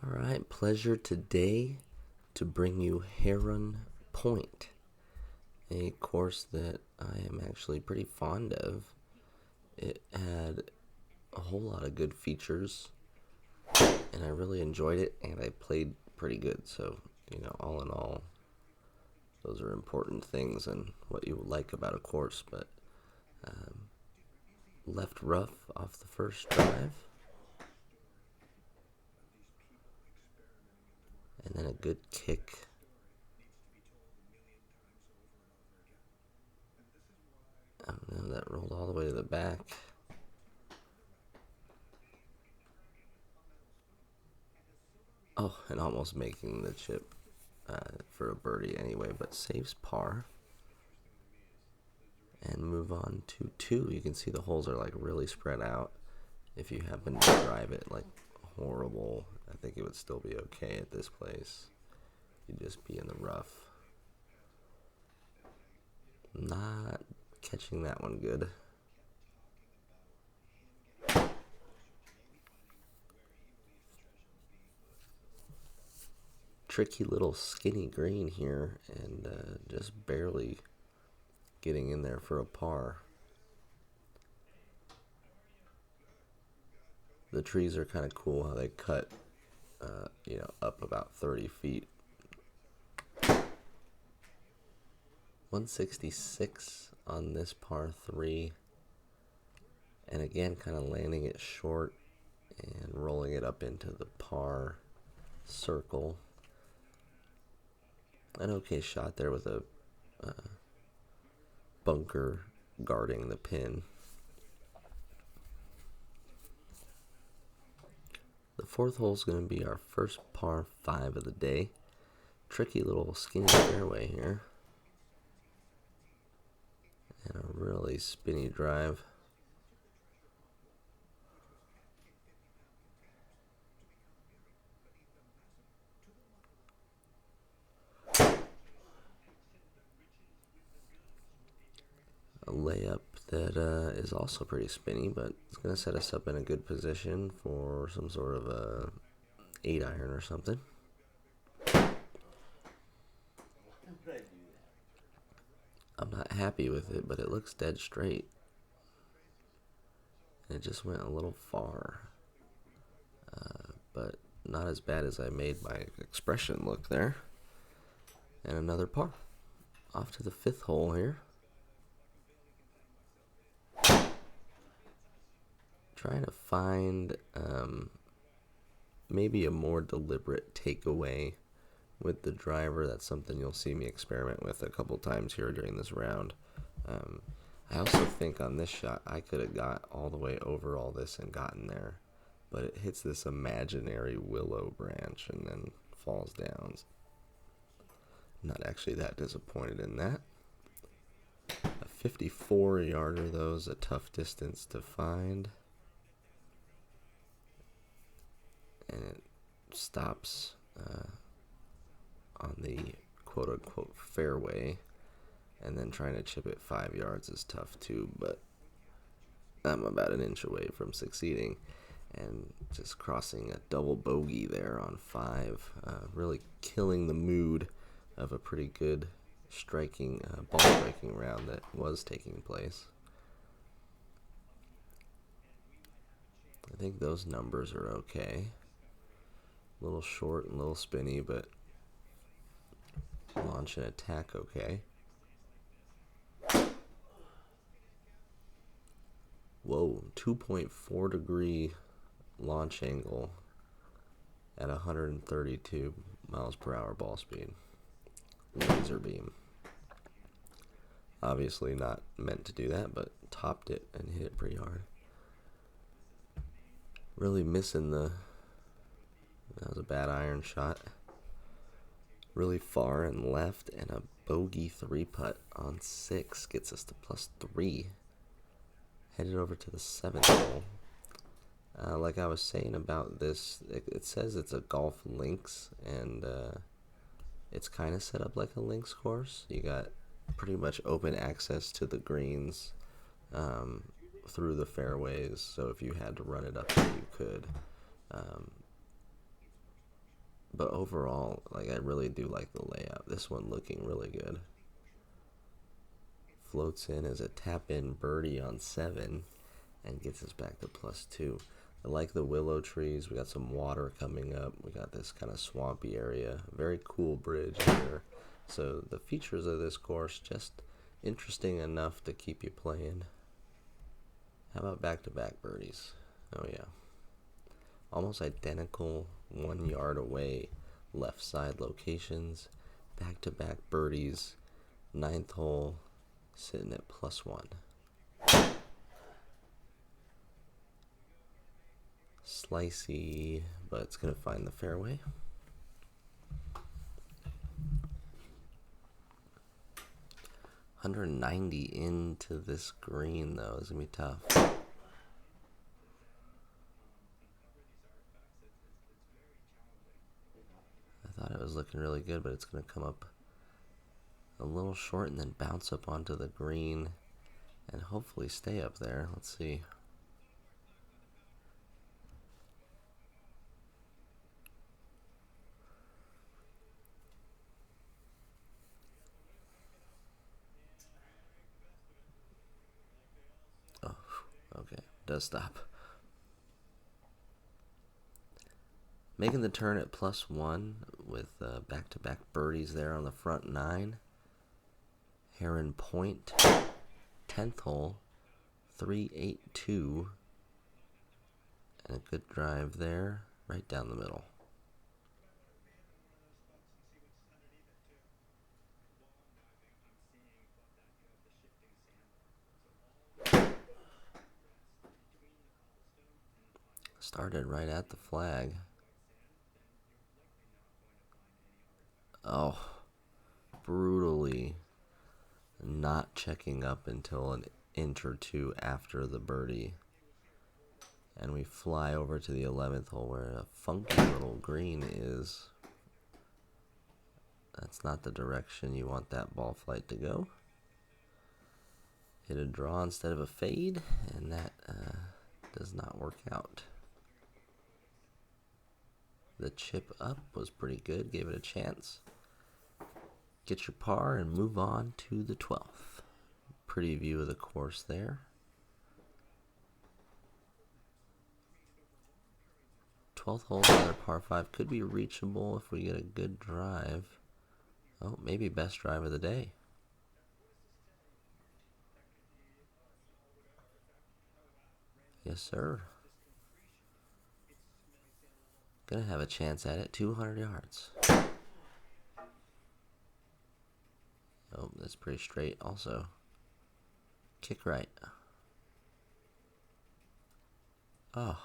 Alright, pleasure today to bring you Heron Point, a course that I am actually pretty fond of. It had a whole lot of good features, and I really enjoyed it, and I played pretty good. So, all in all, those are important things and what you like about a course. But left rough off the first drive, and then a good kick. I don't know, that rolled all the way to the back. Oh, and almost making the chip for a birdie anyway, but saves par. And move on to 2. You can see the holes are like really spread out. If you happen to drive it like horrible, I think it would still be okay at this place. You'd just be in the rough. Not catching that one good. Tricky little skinny green here, and just barely getting in there for a par. The trees are kind of cool how they cut, up about 30 feet. 166 on this par 3. And again, kind of landing it short and rolling it up into the par circle. An okay shot there with a bunker guarding the pin. The 4th hole is going to be our first par 5 of the day. Tricky little skinny fairway here. And a really spinny drive. A layup that is also pretty spinny, but it's going to set us up in a good position for some sort of a 8-iron or something. I'm not happy with it, but it looks dead straight. It just went a little far, but not as bad as I made my expression look there. And another par. Off to the 5th hole here. Trying to find maybe a more deliberate takeaway with the driver. That's something you'll see me experiment with a couple times here during this round. I also think on this shot I could have got all the way over all this and gotten there, but it hits this imaginary willow branch and then falls down. Not actually that disappointed in that. A 54 yarder though is a tough distance to find. And it stops on the quote-unquote fairway, and then trying to chip it 5 yards is tough too, but I'm about an inch away from succeeding, and just crossing a double bogey there on 5, really killing the mood of a pretty good ball striking round that was taking place. I think those numbers are okay. A little short and a little spinny, but launch and attack okay. Whoa, 2.4 degree launch angle at 132 miles per hour ball speed. Laser beam. Obviously not meant to do that, but topped it and hit it pretty hard. Really missing that was a bad iron shot. Really far and left, and a bogey 3-putt on 6 gets us to +3. Headed over to the 7th hole. Like I was saying about this, it says it's a golf links, and it's kind of set up like a links course. You got pretty much open access to the greens through the fairways, so if you had to run it up there, you could. But overall, like, I really do like the layout. This one looking really good. Floats in as a tap-in birdie on 7 and gets us back to +2. I like the willow trees. We got some water coming up. We got this kind of swampy area. Very cool bridge here. So the features of this course just interesting enough to keep you playing. How about back-to-back birdies? Oh yeah. Almost identical 1 yard away left side locations. Back-to-back birdies. 9th hole sitting at +1. Slicey, but it's going to find the fairway. $190 into this green, though. It's going to be tough. I thought it was looking really good, but it's going to come up a little short and then bounce up onto the green and hopefully stay up there. Let's see. Oh, okay. Does stop. Making the turn at +1 with back-to-back birdies there on the front 9. Heron Point, 10th hole, 382. And a good drive there, right down the middle. Started right at the flag. Oh, brutally not checking up until an inch or two after the birdie. And we fly over to the 11th hole where a funky little green is. That's not the direction you want that ball flight to go. Hit a draw instead of a fade, and that does not work out. The chip up was pretty good, gave it a chance. Get your par and move on to the 12th. Pretty view of the course there. 12th hole, another par 5. Could be reachable if we get a good drive. Oh, maybe best drive of the day. Yes, sir. Gonna have a chance at it. 200 yards. Oh, that's pretty straight also. Kick right. Oh.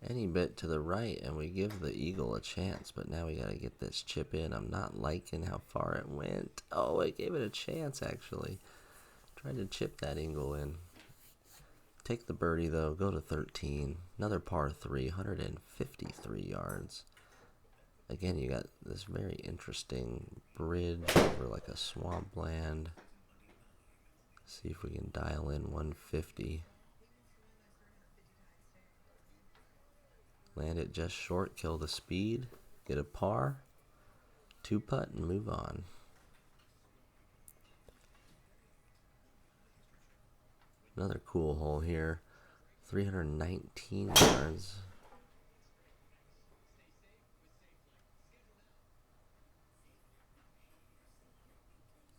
Any bit to the right and we give the eagle a chance, but now we gotta get this chip in. I'm not liking how far it went. Oh, I gave it a chance actually. Tried to chip that eagle in. Take the birdie though, go to 13. Another par 3, 153 yards. Again, you got this very interesting bridge over like a swampland. See if we can dial in 150. Land it just short, kill the speed, get a par, 2-putt and move on. Another cool hole here, 319 yards.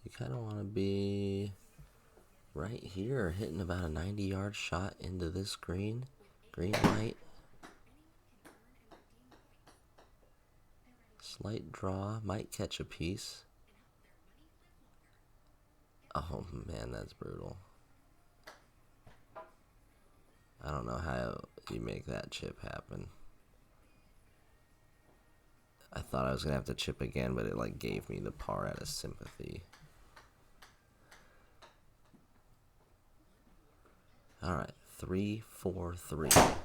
You kind of want to be right here, hitting about a 90-yard shot into this green light. Slight draw, might catch a piece. Oh man, that's brutal. I don't know how you make that chip happen. I thought I was gonna have to chip again, but it like gave me the par out of sympathy. Alright, 3-4-3.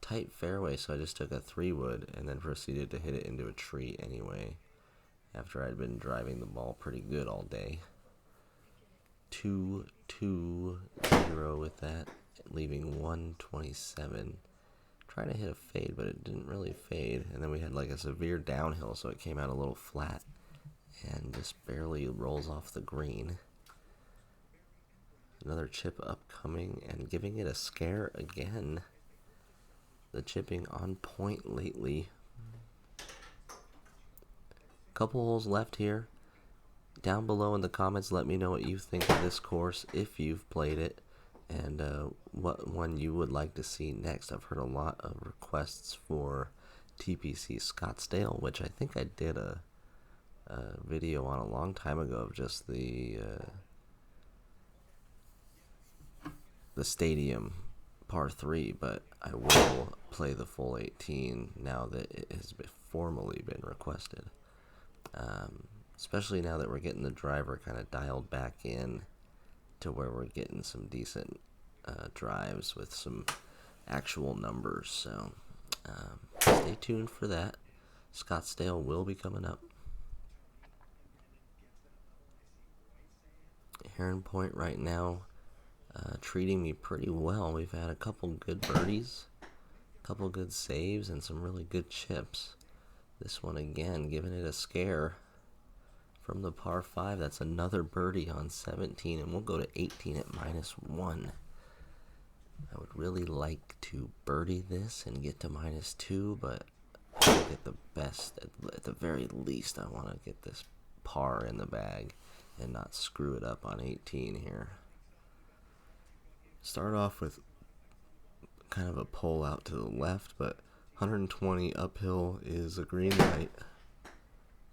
Tight fairway, so I just took a 3-wood and then proceeded to hit it into a tree anyway, after I'd been driving the ball pretty good all day. 2-2-0 with that, leaving 127. trying to hit a fade, but it didn't really fade. And then we had like a severe downhill, so it came out a little flat and just barely rolls off the green. Another chip upcoming and giving it a scare again. The chipping on point lately. Couple holes left here. Down below in the comments, let me know what you think of this course, if you've played it, and what one you would like to see next. I've heard a lot of requests for TPC Scottsdale, which I think I did a video on a long time ago of just the stadium par 3, but I will play the full 18 now that it has formally been requested. Especially now that we're getting the driver kind of dialed back in to where we're getting some decent drives with some actual numbers. So stay tuned for that. Scottsdale will be coming up. Heron Point right now treating me pretty well. We've had a couple good birdies, a couple good saves, and some really good chips. This one again giving it a scare from the par 5. That's another birdie on 17, and we'll go to 18 at -1. I would really like to birdie this and get to -2, but to get the best, at the very least, I want to get this par in the bag and not screw it up on 18 here. Start off with kind of a pull out to the left, but 120 uphill is a green light.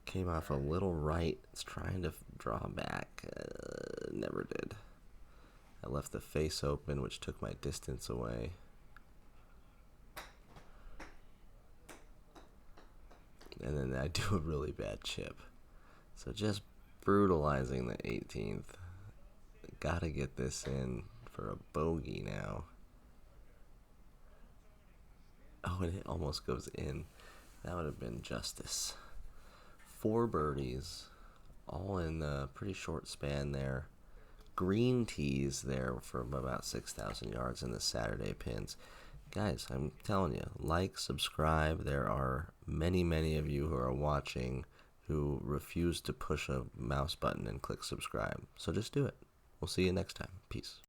Came off a little right. It's trying to draw back. Never did. I left the face open, which took my distance away. And then I do a really bad chip. So just brutalizing the 18th. Gotta get this in for a bogey now. Oh, and it almost goes in. That would have been justice. 4 birdies, all in a pretty short span there. Green tees there from about 6,000 yards in the Saturday pins. Guys, I'm telling you, like, subscribe. There are many, many of you who are watching who refuse to push a mouse button and click subscribe. So just do it. We'll see you next time. Peace.